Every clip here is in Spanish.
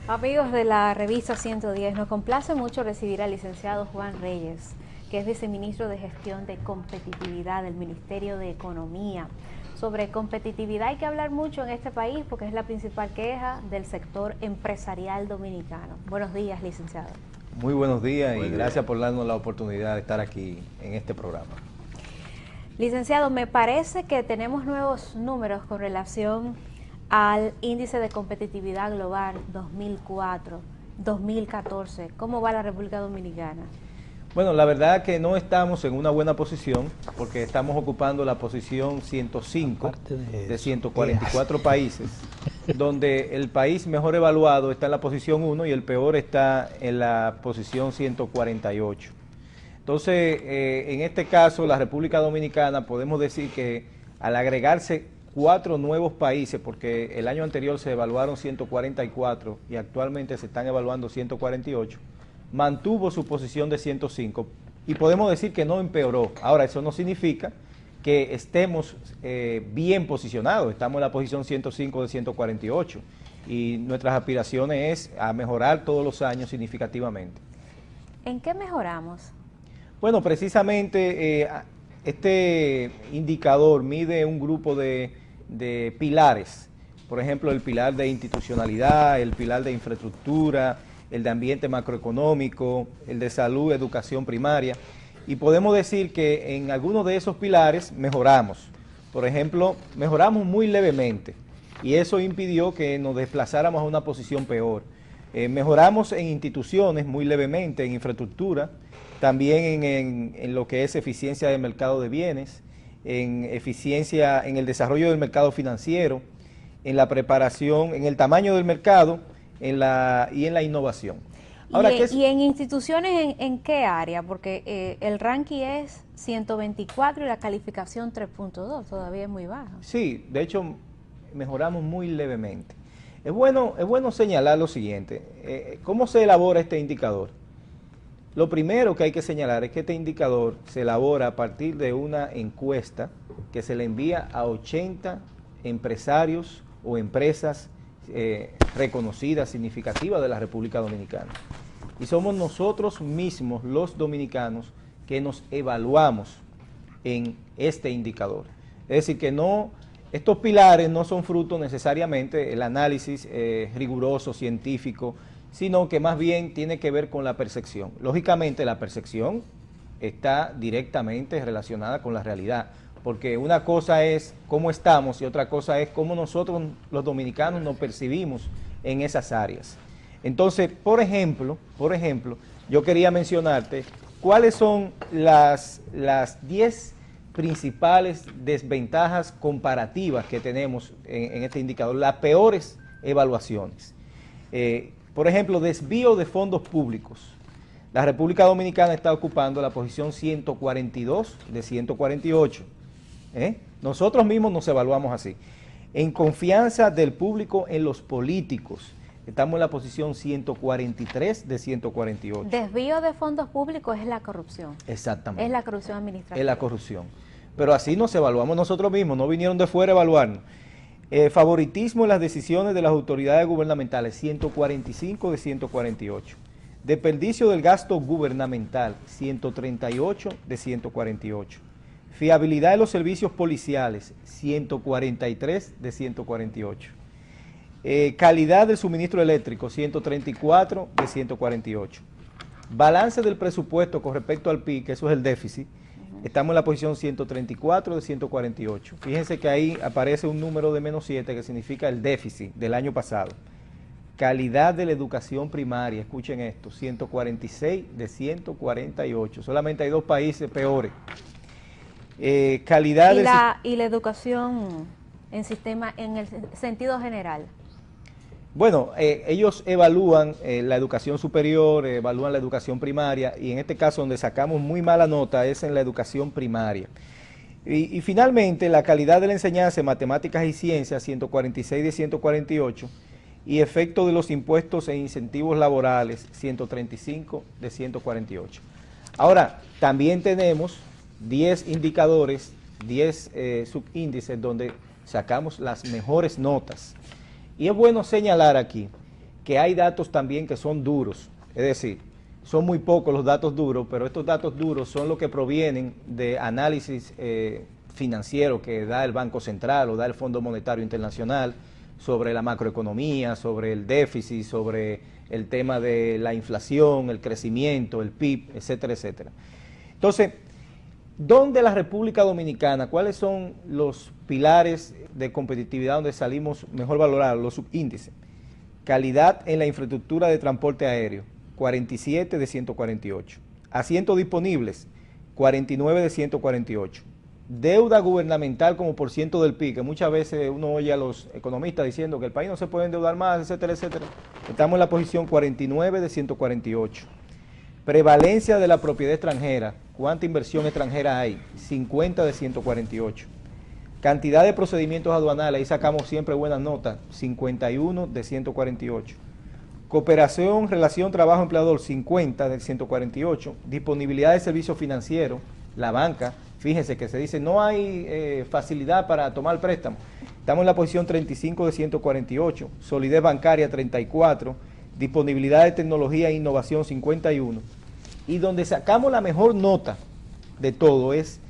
Amigos de la revista 110, nos complace mucho recibir al licenciado Juan Reyes, que es viceministro de Gestión de Competitividad del Ministerio de Economía. Sobre competitividad hay que hablar mucho en este país porque es la principal queja del sector empresarial dominicano. Buenos días, licenciado. Muy buenos días y gracias por darnos la oportunidad de estar aquí en este programa. Licenciado, me parece que tenemos nuevos números con relación al índice de competitividad global 2004-2014. ¿Cómo va la República Dominicana? Bueno, la verdad que no estamos en una buena posición porque estamos ocupando la posición 105 de 144 países, donde el país mejor evaluado está en la posición 1 y el peor está en la posición 148. Entonces, en este caso, la República Dominicana, podemos decir que al agregarse 4 nuevos países, porque el año anterior se evaluaron 144 y actualmente se están evaluando 148, mantuvo su posición de 105 y podemos decir que no empeoró. Ahora, eso no significa que estemos bien posicionados, estamos en la posición 105 de 148 y nuestras aspiraciones es a mejorar todos los años significativamente. ¿En qué mejoramos? Bueno, precisamente este indicador mide un grupo de pilares, por ejemplo, el pilar de institucionalidad, el pilar de infraestructura, el de ambiente macroeconómico, el de salud, educación primaria, y podemos decir que en algunos de esos pilares mejoramos. Por ejemplo, mejoramos muy levemente, y eso impidió que nos desplazáramos a una posición peor. Mejoramos en instituciones muy levemente, en infraestructura, también en lo que es eficiencia del mercado de bienes, en eficiencia en el desarrollo del mercado financiero, en la preparación, en el tamaño del mercado y en la innovación. Ahora, ¿Y en instituciones en qué área? Porque el ranking es 124 y la calificación 3.2, todavía es muy baja. Sí, de hecho mejoramos muy levemente. Es bueno señalar lo siguiente, ¿cómo se elabora este indicador? Lo primero que hay que señalar es que este indicador se elabora a partir de una encuesta que se le envía a 80 empresarios o empresas reconocidas, significativas de la República Dominicana. Y somos nosotros mismos, los dominicanos, que nos evaluamos en este indicador. Es decir, que estos pilares no son fruto necesariamente del análisis riguroso, científico, sino que más bien tiene que ver con la percepción. Lógicamente la percepción está directamente relacionada con la realidad, porque una cosa es cómo estamos y otra cosa es cómo nosotros los dominicanos nos percibimos en esas áreas. Entonces, por ejemplo, yo quería mencionarte cuáles son las 10 principales desventajas comparativas que tenemos en este indicador, las peores evaluaciones. Por ejemplo, desvío de fondos públicos. La República Dominicana está ocupando la posición 142 de 148. Nosotros mismos nos evaluamos así. En confianza del público en los políticos, estamos en la posición 143 de 148. Desvío de fondos públicos es la corrupción. Exactamente. Es la corrupción administrativa. Es la corrupción. Pero así nos evaluamos nosotros mismos, no vinieron de fuera a evaluarnos. Favoritismo en las decisiones de las autoridades gubernamentales, 145 de 148. Desperdicio del gasto gubernamental, 138 de 148. Fiabilidad de los servicios policiales, 143 de 148. Calidad del suministro eléctrico, 134 de 148. Balance del presupuesto con respecto al PIB, que eso es el déficit, estamos en la posición 134 de 148. Fíjense que ahí aparece un número de -7 que significa el déficit del año pasado. Calidad de la educación primaria, escuchen esto, 146 de 148. Solamente hay 2 países peores. Calidad y la educación en el sentido general. Bueno, ellos evalúan la educación superior, evalúan la educación primaria y en este caso donde sacamos muy mala nota es en la educación primaria. Y finalmente la calidad de la enseñanza en matemáticas y ciencias, 146 de 148, y efecto de los impuestos e incentivos laborales, 135 de 148. Ahora, también tenemos 10 indicadores, 10 subíndices donde sacamos las mejores notas. Y es bueno señalar aquí que hay datos también que son duros, es decir, son muy pocos los datos duros, pero estos datos duros son los que provienen de análisis financiero que da el Banco Central o da el Fondo Monetario Internacional sobre la macroeconomía, sobre el déficit, sobre el tema de la inflación, el crecimiento, el PIB, etcétera, etcétera. Entonces, ¿dónde la República Dominicana, cuáles son los pilares de competitividad donde salimos mejor valorados, los subíndices? Calidad en la infraestructura de transporte aéreo, 47 de 148. Asientos disponibles, 49 de 148. Deuda gubernamental como por ciento del PIB, que muchas veces uno oye a los economistas diciendo que el país no se puede endeudar más, etcétera, etcétera. Estamos en la posición 49 de 148. Prevalencia de la propiedad extranjera, ¿cuánta inversión extranjera hay? 50 de 148. Cantidad de procedimientos aduanales, ahí sacamos siempre buenas notas, 51 de 148. Cooperación, relación, trabajo, empleador, 50 de 148. Disponibilidad de servicios financieros, la banca, fíjense que se dice no hay facilidad para tomar préstamo. Estamos en la posición 35 de 148. Solidez bancaria, 34. Disponibilidad de tecnología e innovación, 51. Y donde sacamos la mejor nota de todo es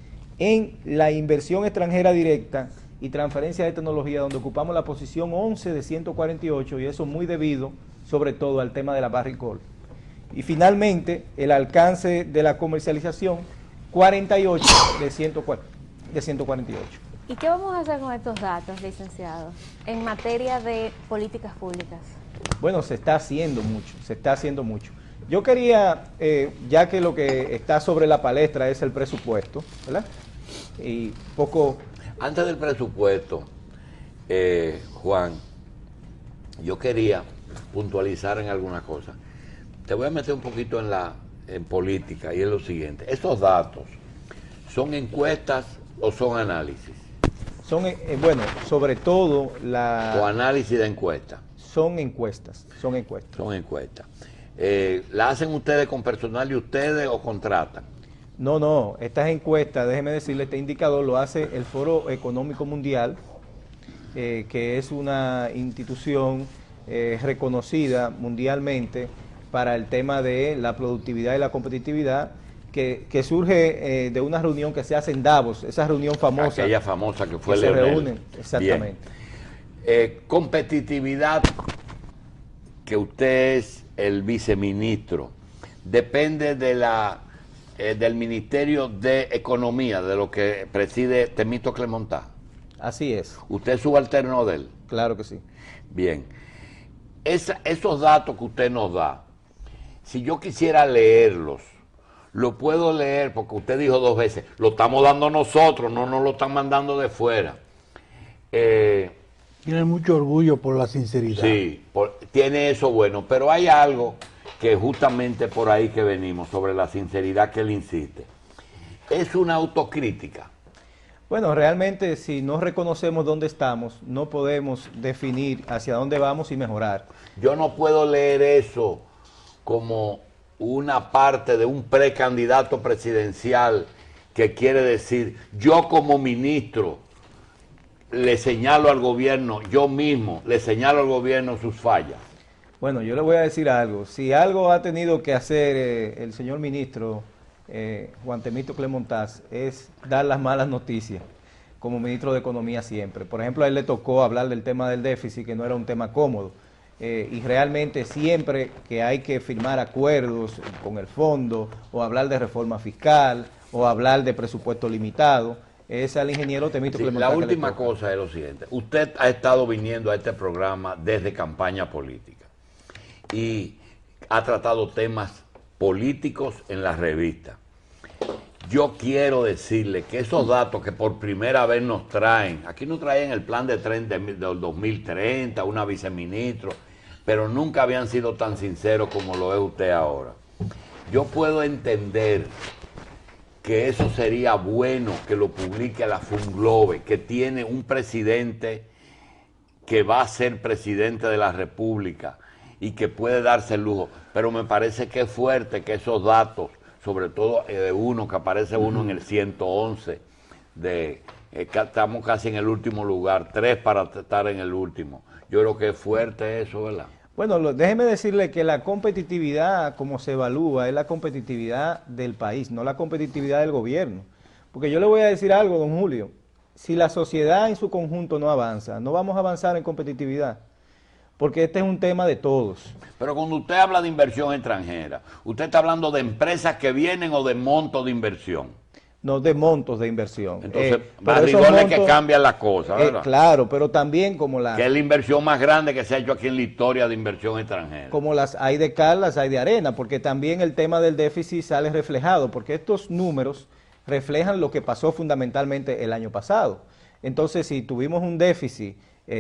en la inversión extranjera directa y transferencia de tecnología, donde ocupamos la posición 11 de 148, y eso muy debido sobre todo al tema de la Barrick Gold. Y finalmente, el alcance de la comercialización, 48 de 148. ¿Y qué vamos a hacer con estos datos, licenciado, en materia de políticas públicas? Bueno, se está haciendo mucho. Yo quería, ya que lo que está sobre la palestra es el presupuesto, ¿verdad? Y poco... Antes del presupuesto, Juan, yo quería puntualizar en alguna cosa. Te voy a meter un poquito en política, y es lo siguiente. ¿Estos datos son encuestas o son análisis? Son, bueno, sobre todo ¿O análisis de encuestas? Son encuestas. Son encuestas. ¿La hacen ustedes con personal de ustedes o contratan? No, estas encuestas, déjeme decirle, este indicador lo hace el Foro Económico Mundial, que es una institución reconocida mundialmente para el tema de la productividad y la competitividad, que surge de una reunión que se hace en Davos, esa reunión famosa. Aquella famosa que fue Leonel. Se reúnen, exactamente. Competitividad, que usted es el viceministro, depende de del Ministerio de Economía, de lo que preside Temístocles Montá. Así es. ¿Usted es subalterno de él? Claro que sí. Bien. Esos datos que usted nos da, si yo quisiera leerlos, lo puedo leer, porque usted dijo 2 veces, lo estamos dando nosotros, no nos lo están mandando de fuera. Tiene mucho orgullo por la sinceridad. Sí, tiene eso bueno, pero hay algo que justamente por ahí que venimos, sobre la sinceridad que él insiste. Es una autocrítica. Bueno, realmente si no reconocemos dónde estamos, no podemos definir hacia dónde vamos y mejorar. Yo no puedo leer eso como una parte de un precandidato presidencial que quiere decir, yo como ministro le señalo al gobierno, yo mismo le señalo al gobierno sus fallas. Bueno, yo le voy a decir algo. Si algo ha tenido que hacer el señor ministro Juan Temístocles Montaz es dar las malas noticias como ministro de Economía siempre. Por ejemplo, a él le tocó hablar del tema del déficit, que no era un tema cómodo. Y realmente siempre que hay que firmar acuerdos con el fondo, o hablar de reforma fiscal, o hablar de presupuesto limitado, es al ingeniero Temístocles Montaz. La última cosa es lo siguiente. Usted ha estado viniendo a este programa desde campaña política y ha tratado temas políticos en la revista. Yo quiero decirle que esos datos que por primera vez nos traen, aquí nos traen el plan de tren del 2030, una viceministro, pero nunca habían sido tan sinceros como lo es usted ahora. Yo puedo entender que eso sería bueno que lo publique la Funglobe, que tiene un presidente que va a ser presidente de la República y que puede darse el lujo, pero me parece que es fuerte que esos datos, sobre todo de uno, que aparece uno en el 111, estamos casi en el último lugar, 3 para estar en el último. Yo creo que es fuerte eso, ¿verdad? Bueno, déjeme decirle que la competitividad, como se evalúa, es la competitividad del país, no la competitividad del gobierno. Porque yo le voy a decir algo, don Julio, si la sociedad en su conjunto no avanza, no vamos a avanzar en competitividad, porque este es un tema de todos. Pero cuando usted habla de inversión extranjera, ¿usted está hablando de empresas que vienen o de montos de inversión? No de montos de inversión. Entonces, pero a esos rigor de montos, que cambian las cosas, ¿verdad? claro, pero también como Que es la inversión más grande que se ha hecho aquí en la historia de inversión extranjera. como las hay de cal, las hay de arena, porque también el tema del déficit sale reflejado, porque estos números reflejan lo que pasó fundamentalmente el año pasado. Entonces, si tuvimos un déficit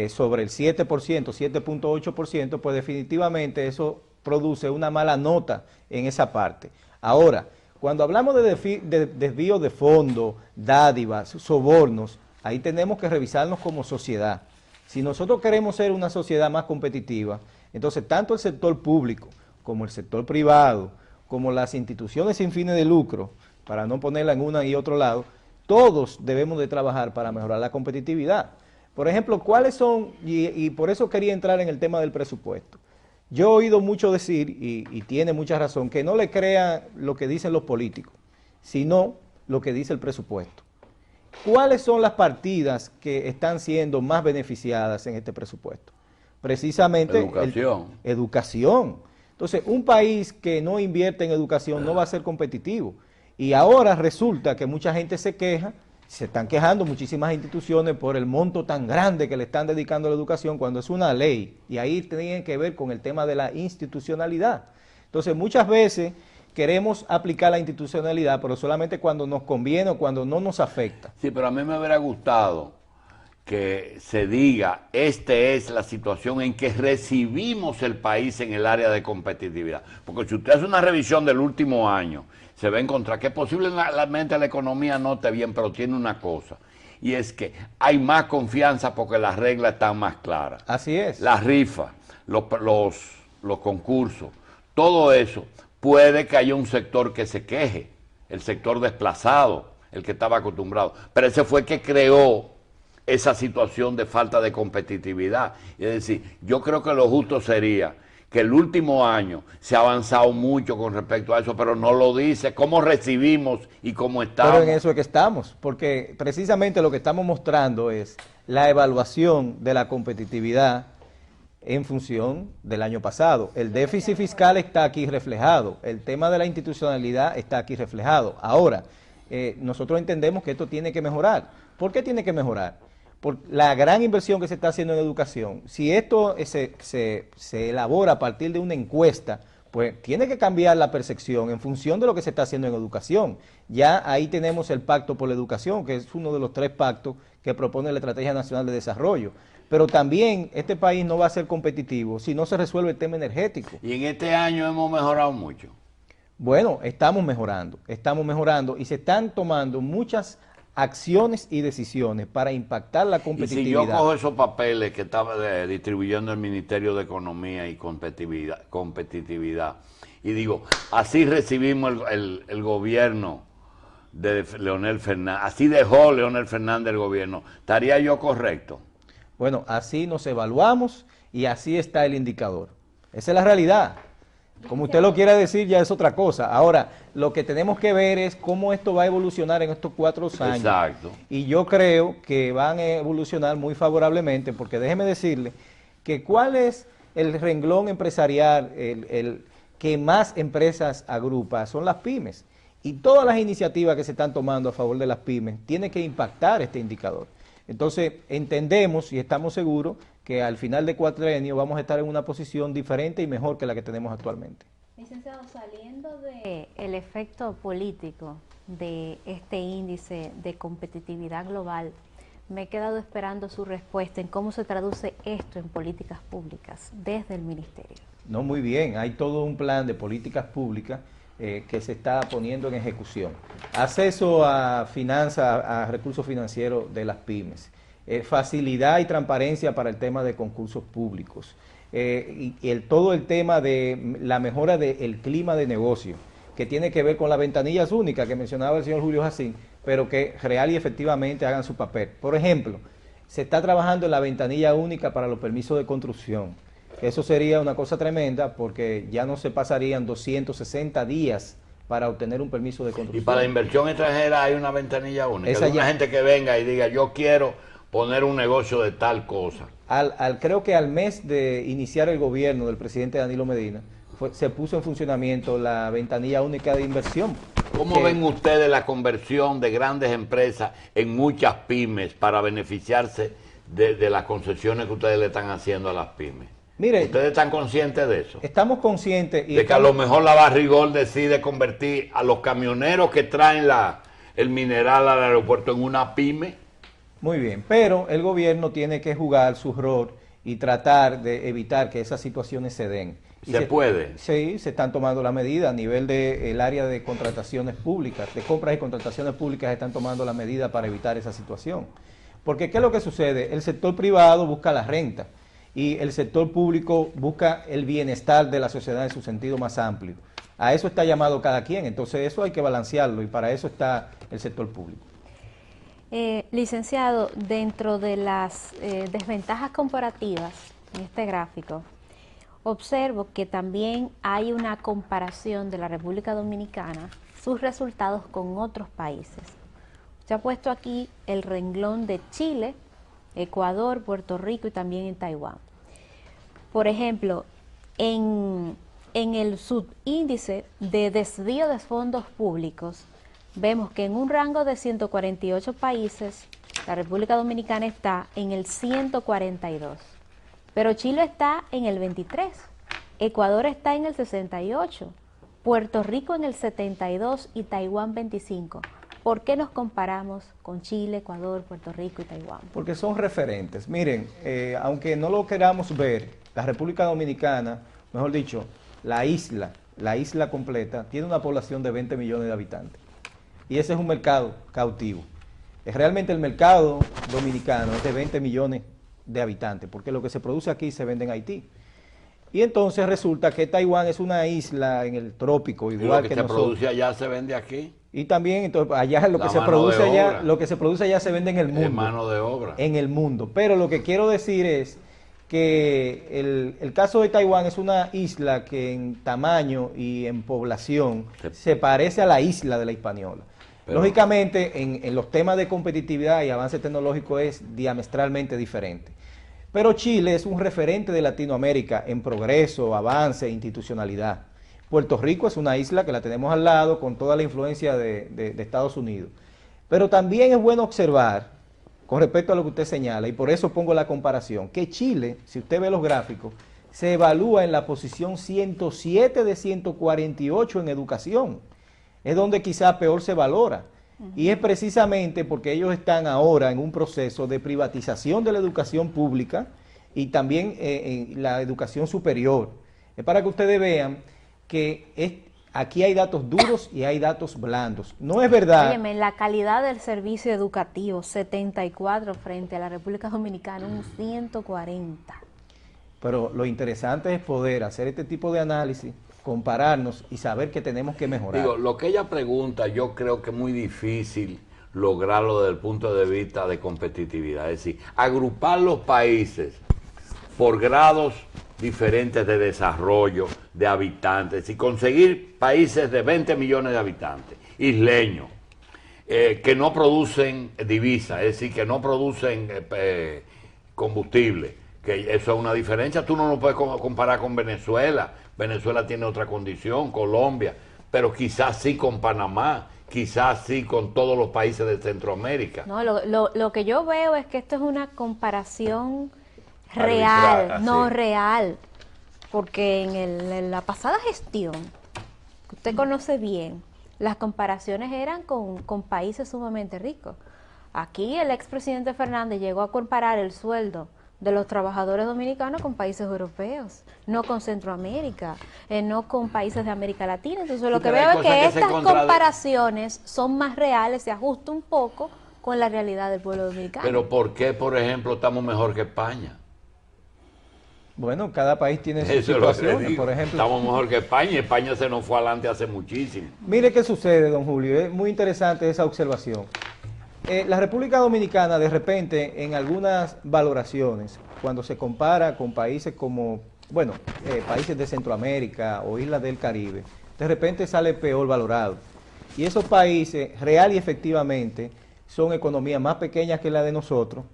sobre el 7%, 7.8%, pues definitivamente eso produce una mala nota en esa parte. Ahora, cuando hablamos de desvío de fondos, dádivas, sobornos, ahí tenemos que revisarnos como sociedad. Si nosotros queremos ser una sociedad más competitiva, entonces tanto el sector público como el sector privado, como las instituciones sin fines de lucro, para no ponerla en una y otro lado, todos debemos de trabajar para mejorar la competitividad. Por ejemplo, ¿cuáles son? Y por eso quería entrar en el tema del presupuesto. Yo he oído mucho decir, y tiene mucha razón, que no le crean lo que dicen los políticos, sino lo que dice el presupuesto. ¿Cuáles son las partidas que están siendo más beneficiadas en este presupuesto? Precisamente educación. Entonces, un país que no invierte en educación no va a ser competitivo. Y ahora resulta que mucha gente se queja, se están quejando muchísimas instituciones por el monto tan grande que le están dedicando a la educación cuando es una ley. Y ahí tiene que ver con el tema de la institucionalidad. Entonces, muchas veces queremos aplicar la institucionalidad, pero solamente cuando nos conviene o cuando no nos afecta. Sí, pero a mí me hubiera gustado que se diga, esta es la situación en que recibimos el país en el área de competitividad. Porque si usted hace una revisión del último año, se va a encontrar que posiblemente la economía no esté bien, pero tiene una cosa, y es que hay más confianza porque las reglas están más claras. Así es. Las rifas, los concursos, todo eso, puede que haya un sector que se queje, el sector desplazado, el que estaba acostumbrado, pero ese fue el que creó esa situación de falta de competitividad. Es decir, yo creo que lo justo sería que el último año se ha avanzado mucho con respecto a eso, pero no lo dice, cómo recibimos y cómo estamos. Pero en eso es que estamos, porque precisamente lo que estamos mostrando es la evaluación de la competitividad en función del año pasado. El déficit fiscal está aquí reflejado, el tema de la institucionalidad está aquí reflejado. Ahora, nosotros entendemos que esto tiene que mejorar. ¿Por qué tiene que mejorar? Por la gran inversión que se está haciendo en educación. Si esto se elabora a partir de una encuesta, pues tiene que cambiar la percepción en función de lo que se está haciendo en educación. Ya ahí tenemos el Pacto por la Educación, que es uno de los 3 pactos que propone la Estrategia Nacional de Desarrollo. Pero también este país no va a ser competitivo si no se resuelve el tema energético. Y en este año hemos mejorado mucho. Bueno, estamos mejorando y se están tomando muchas acciones y decisiones para impactar la competitividad. Y si yo cojo esos papeles que estaba distribuyendo el Ministerio de Economía y competitividad y digo, así recibimos el gobierno de Leonel Fernández, así dejó Leonel Fernández el gobierno, ¿estaría yo correcto? Bueno, así nos evaluamos y así está el indicador. Esa es la realidad. Como usted lo quiera decir, ya es otra cosa. Ahora, lo que tenemos que ver es cómo esto va a evolucionar en estos 4 años. Exacto. Y yo creo que van a evolucionar muy favorablemente, porque déjeme decirle que cuál es el renglón empresarial, el que más empresas agrupa, son las pymes. Y todas las iniciativas que se están tomando a favor de las pymes tienen que impactar este indicador. Entonces, entendemos y estamos seguros que al final de cuatrienio vamos a estar en una posición diferente y mejor que la que tenemos actualmente. Licenciado, saliendo del efecto político de este índice de competitividad global, me he quedado esperando su respuesta en cómo se traduce esto en políticas públicas desde el Ministerio. No, muy bien, hay todo un plan de políticas públicas que se está poniendo en ejecución. Acceso a finanzas, a recursos financieros de las pymes. Facilidad y transparencia para el tema de concursos públicos, todo el tema de la mejora del clima de negocio, que tiene que ver con las ventanillas únicas que mencionaba el señor Julio Jacín, pero que real y efectivamente hagan su papel. Por ejemplo, se está trabajando en la ventanilla única para los permisos de construcción. Eso sería una cosa tremenda porque ya no se pasarían 260 días para obtener un permiso de construcción. Y para la inversión extranjera hay una ventanilla única. Esa Hay una ya- gente que venga y diga, yo quiero poner un negocio de tal cosa. Creo que al mes de iniciar el gobierno del presidente Danilo Medina, se puso en funcionamiento la ventanilla única de inversión. ¿Cómo que- ven ustedes la conversión de grandes empresas en muchas pymes para beneficiarse de las concesiones que ustedes le están haciendo a las pymes? Mire, ¿Ustedes están conscientes de eso? estamos conscientes y De que a lo estamos- mejor la Barrigol decide convertir a los camioneros que traen el mineral al aeropuerto en una pyme. Muy bien, pero el gobierno tiene que jugar su rol y tratar de evitar que esas situaciones se den. Y ¿Se puede? Sí, se están tomando las medidas a nivel del área de contrataciones públicas, de compras y contrataciones públicas se están tomando las medidas para evitar esa situación. Porque ¿qué es lo que sucede? El sector privado busca la renta y el sector público busca el bienestar de la sociedad en su sentido más amplio. A eso está llamado cada quien, entonces eso hay que balancearlo y para eso está el sector público. Licenciado, dentro de las desventajas comparativas en este gráfico, observo que también hay una comparación de la República Dominicana, sus resultados con otros países. Se ha puesto aquí el renglón de Chile, Ecuador, Puerto Rico y también en Taiwán. Por ejemplo, en el subíndice de desvío de fondos públicos, vemos que en un rango de 148 países, la República Dominicana está en el 142, pero Chile está en el 23, Ecuador está en el 68, Puerto Rico en el 72 y Taiwán 25. ¿Por qué nos comparamos con Chile, Ecuador, Puerto Rico y Taiwán? Porque son referentes. Miren, aunque no lo queramos ver, la República Dominicana, mejor dicho, la isla completa, tiene una población de 20 millones de habitantes. Y ese es un mercado cautivo. Realmente el mercado dominicano es de 20 millones de habitantes, porque lo que se produce aquí se vende en Haití. Y entonces resulta que Taiwán es una isla en el trópico, Y igual lo que que se nosotros. produce allá se vende aquí. Y también entonces, allá lo La que se mano produce de allá, obra. lo que se produce allá se vende en el mundo. En mano de obra. En el mundo. Pero lo que quiero decir es que el caso de Taiwán es una isla que en tamaño y en población se parece a la isla de la Hispaniola. Pero- Lógicamente, en los temas de competitividad y avance tecnológico es diametralmente diferente. Pero Chile es un referente de Latinoamérica en progreso, avance e institucionalidad. Puerto Rico es una isla que la tenemos al lado con toda la influencia de Estados Unidos. Pero también es bueno observar, con respecto a lo que usted señala, y por eso pongo la comparación, que Chile, si usted ve los gráficos, se evalúa en la posición 107 de 148 en educación. Es donde quizá peor se valora. Y es precisamente porque ellos están ahora en un proceso de privatización de la educación pública y también en la educación superior. Es para que ustedes vean que aquí hay datos duros y hay datos blandos. No es verdad. Óyeme, la calidad del servicio educativo, 74 frente a la República Dominicana, un 140. Pero lo interesante es poder hacer este tipo de análisis, compararnos y saber que tenemos que mejorar. Digo, lo que ella pregunta, yo creo que es muy difícil lograrlo desde el punto de vista de competitividad. Es decir, agrupar los países por grados diferentes de desarrollo, de habitantes, y conseguir países de 20 millones de habitantes, isleños, que no producen divisas, es decir, que no producen combustible, que eso es una diferencia. Tú no lo puedes comparar con Venezuela. Venezuela tiene otra condición, Colombia, pero quizás sí con Panamá, quizás sí con todos los países de Centroamérica. No, lo que yo veo es que esto es una comparación Arbitraria, real, no sí. real, porque en la pasada gestión, que usted conoce bien, las comparaciones eran con países sumamente ricos. Aquí el expresidente Fernández llegó a comparar el sueldo de los trabajadores dominicanos con países europeos, no con Centroamérica, no con países de América Latina. Entonces lo Sí, que pero hay veo es cosas que que se estas contradicen. comparaciones son más reales, se ajustan un poco con la realidad del pueblo dominicano. Pero ¿por qué, por ejemplo, estamos mejor que España? Bueno, cada país tiene sus Eso es lo que le situaciones, digo. por ejemplo. Estamos mejor que España, y España se nos fue adelante hace muchísimo. Mire qué sucede, don Julio, es muy interesante esa observación. La República Dominicana, de repente, en algunas valoraciones, cuando se compara con países como bueno, países de Centroamérica o islas del Caribe, de repente sale peor valorado. Y esos países, real y efectivamente, son economías más pequeñas que la de nosotros,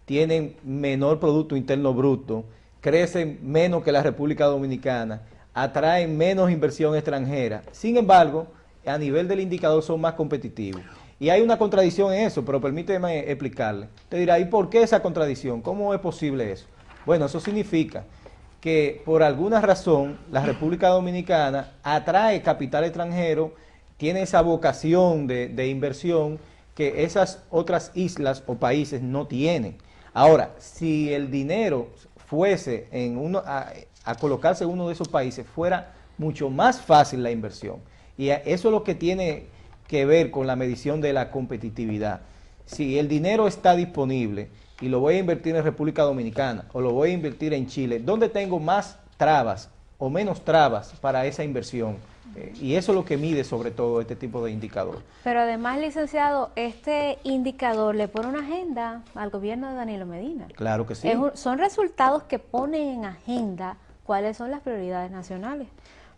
tienen menor Producto Interno Bruto, crecen menos que la República Dominicana, atraen menos inversión extranjera. Sin embargo, a nivel del indicador son más competitivos. Y hay una contradicción en eso, pero permíteme explicarle. Te dirá, ¿y por qué esa contradicción? ¿Cómo es posible eso? Bueno, eso significa que por alguna razón la República Dominicana atrae capital extranjero, tiene esa vocación de inversión que esas otras islas o países no tienen. Ahora, si el dinero fuese a colocarse en uno de esos países, fuera mucho más fácil la inversión. Y eso es lo que tiene que ver con la medición de la competitividad. Si el dinero está disponible y lo voy a invertir en República Dominicana o lo voy a invertir en Chile, ¿dónde tengo más trabas o menos trabas para esa inversión? Y eso es lo que mide sobre todo este tipo de indicador. Pero además, licenciado, este indicador le pone una agenda al gobierno de Danilo Medina. Claro que sí. Son resultados que ponen en agenda cuáles son las prioridades nacionales.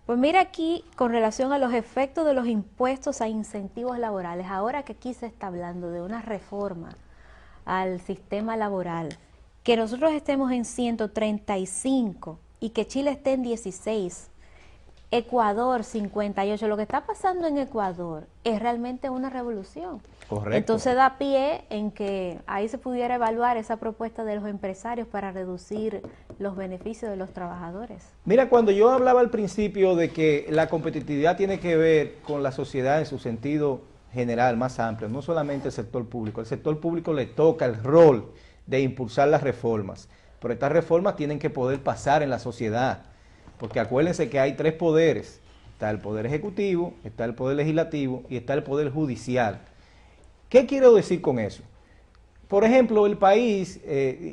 Pues mira aquí, con relación a los efectos de los impuestos a incentivos laborales, ahora que aquí se está hablando de una reforma al sistema laboral, que nosotros estemos en 135 y que Chile esté en 16, Ecuador 58, lo que está pasando en Ecuador es realmente una revolución. Correcto. Entonces da pie en que ahí se pudiera evaluar esa propuesta de los empresarios para reducir los beneficios de los trabajadores. Mira, cuando yo hablaba al principio de que la competitividad tiene que ver con la sociedad en su sentido general, más amplio, no solamente el sector público. El sector público le toca el rol de impulsar las reformas, pero estas reformas tienen que poder pasar en la sociedad. Porque acuérdense que hay tres poderes, está el poder ejecutivo, está el poder legislativo y está el poder judicial. ¿Qué quiero decir con eso? Por ejemplo, el país,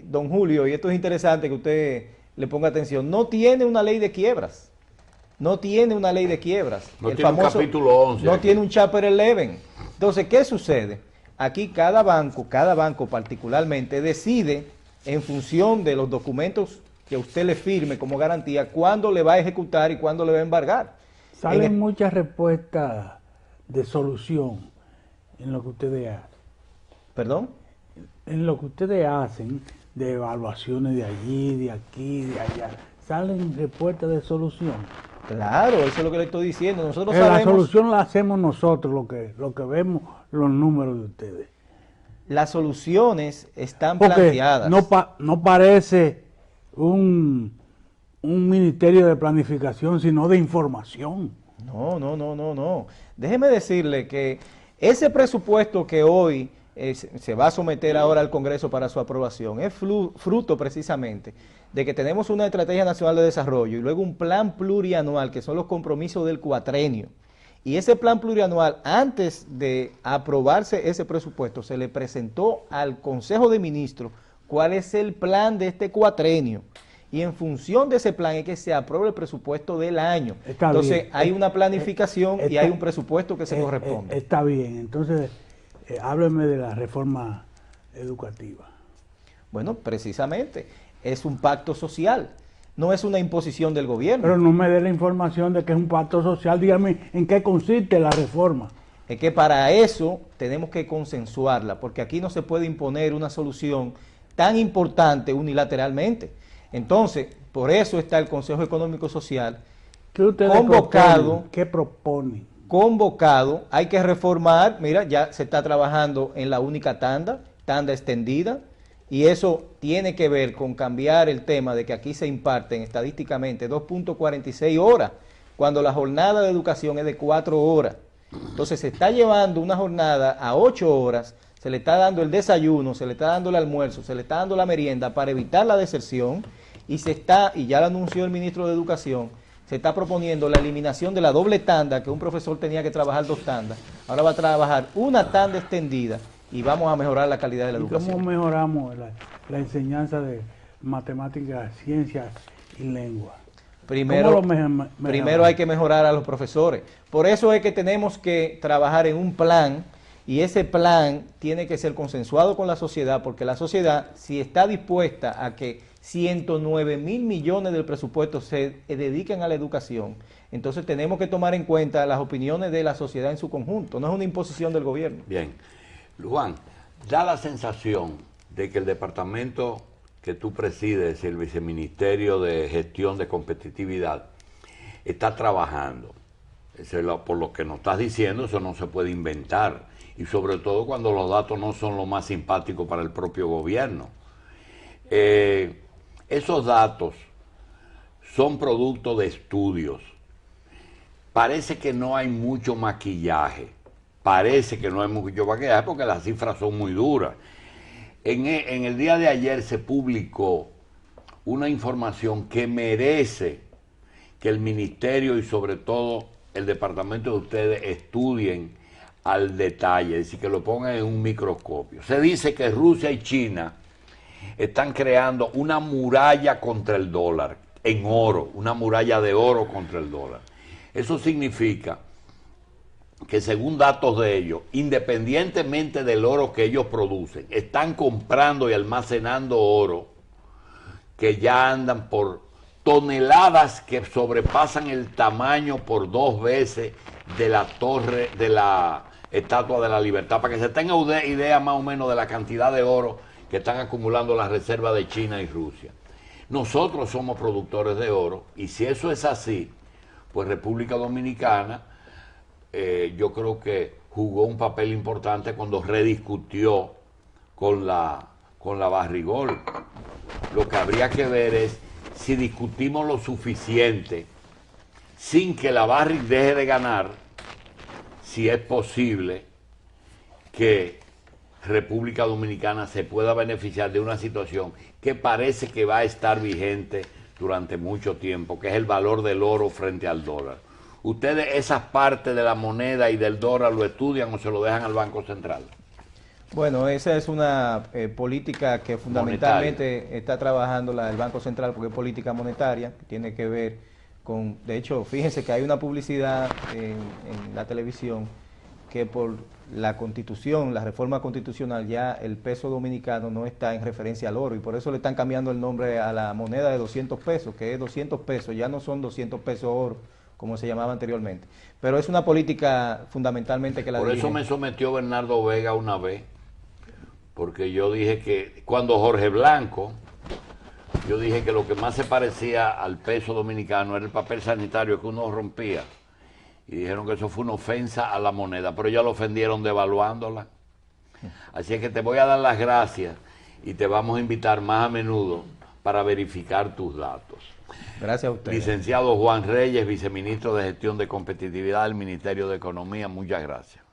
don Julio, y esto es interesante que usted le ponga atención, no tiene una ley de quiebras, no tiene una ley de quiebras. No tiene un capítulo 11. No tiene un Chapter 11. Entonces, ¿qué sucede? Aquí cada banco particularmente decide en función de los documentos que usted le firme como garantía, cuándo le va a ejecutar y cuándo le va a embargar. Salen muchas respuestas de solución en lo que ustedes hacen. ¿Perdón? En lo que ustedes hacen, de evaluaciones de allí, de aquí, de allá, salen respuestas de solución. Claro, eso es lo que le estoy diciendo. Nosotros La sabemos, solución la hacemos nosotros, lo que vemos los números de ustedes. las soluciones están Porque planteadas. no parece un ministerio de planificación, sino de información. No. Déjeme decirle que ese presupuesto que hoy se va a someter ahora al Congreso para su aprobación es fruto precisamente de que tenemos una Estrategia Nacional de Desarrollo y luego un plan plurianual, que son los compromisos del cuatrenio. Y ese plan plurianual, antes de aprobarse ese presupuesto, se le presentó al Consejo de Ministros cuál es el plan de este cuatrenio. Y en función de ese plan es que se apruebe el presupuesto del año. Entonces hay una planificación y hay un presupuesto que se corresponde. Está bien, entonces hábleme de la reforma educativa. Bueno, precisamente, es un pacto social, no es una imposición del gobierno. Pero no me dé la información de que es un pacto social, dígame en qué consiste la reforma. Es que para eso tenemos que consensuarla, porque aquí no se puede imponer una solución tan importante unilateralmente. Entonces, por eso está el Consejo Económico Social ¿Qué ustedes convocado. ¿Qué proponen? Convocado, hay que reformar, mira, ya se está trabajando en la única tanda extendida, y eso tiene que ver con cambiar el tema de que aquí se imparten estadísticamente 2.46 horas, cuando la jornada de educación es de 4 horas. Entonces se está llevando una jornada a 8 horas, se le está dando el desayuno, se le está dando el almuerzo, se le está dando la merienda para evitar la deserción, y ya lo anunció el ministro de Educación, se está proponiendo la eliminación de la doble tanda, que un profesor tenía que trabajar 2 tandas, ahora va a trabajar una tanda extendida y vamos a mejorar la calidad de la educación. ¿Cómo mejoramos la enseñanza de matemáticas, ciencias y lengua? Primero hay que mejorar a los profesores. Por eso es que tenemos que trabajar en un plan Y ese plan tiene que ser consensuado con la sociedad, porque la sociedad, si está dispuesta a que 109.000 millones del presupuesto se dediquen a la educación, entonces tenemos que tomar en cuenta las opiniones de la sociedad en su conjunto, no es una imposición del gobierno. Bien. Juan, da la sensación de que el departamento que tú presides, el Viceministerio de Gestión de Competitividad, está trabajando. Por lo que nos estás diciendo, eso no se puede inventar. Y sobre todo cuando los datos no son lo más simpáticos para el propio gobierno. Esos datos son producto de estudios. Parece que no hay mucho maquillaje. Parece que no hay mucho maquillaje porque las cifras son muy duras. En el día de ayer se publicó una información que merece que el ministerio y sobre todo el departamento de ustedes estudien al detalle, es decir, que lo pongan en un microscopio. Se dice que Rusia y China están creando una muralla contra el dólar, en oro, una muralla de oro contra el dólar. Eso significa que según datos de ellos, independientemente del oro que ellos producen, están comprando y almacenando oro que ya andan por toneladas que sobrepasan el tamaño por 2 veces de la torre de la Estatua de la Libertad, para que se tenga idea más o menos de la cantidad de oro que están acumulando las reservas de China y Rusia. Nosotros somos productores de oro y si eso es así, pues República Dominicana yo creo que jugó un papel importante cuando rediscutió con la Barrigol. Lo que habría que ver es si discutimos lo suficiente sin que la Barrick deje de ganar, si es posible que República Dominicana se pueda beneficiar de una situación que parece que va a estar vigente durante mucho tiempo, que es el valor del oro frente al dólar. ¿Ustedes esas partes de la moneda y del dólar lo estudian o se lo dejan al Banco Central? Bueno, esa es una política que fundamentalmente monetaria está trabajando el Banco Central, porque es política monetaria, que tiene que ver con, de hecho, fíjense que hay una publicidad en la televisión que por la Constitución, la reforma constitucional, ya el peso dominicano no está en referencia al oro y por eso le están cambiando el nombre a la moneda de 200 pesos, que es 200 pesos, ya no son 200 pesos oro, como se llamaba anteriormente. Pero es una política fundamentalmente que la Por dirigen. eso me sometió Bernardo Vega una vez, porque yo dije que cuando Jorge Blanco, yo dije que lo que más se parecía al peso dominicano era el papel sanitario que uno rompía. Y dijeron que eso fue una ofensa a la moneda, pero ya lo ofendieron devaluándola. Así es que te voy a dar las gracias y te vamos a invitar más a menudo para verificar tus datos. Gracias a usted. Licenciado Juan Reyes, viceministro de Gestión de Competitividad del Ministerio de Economía, muchas gracias.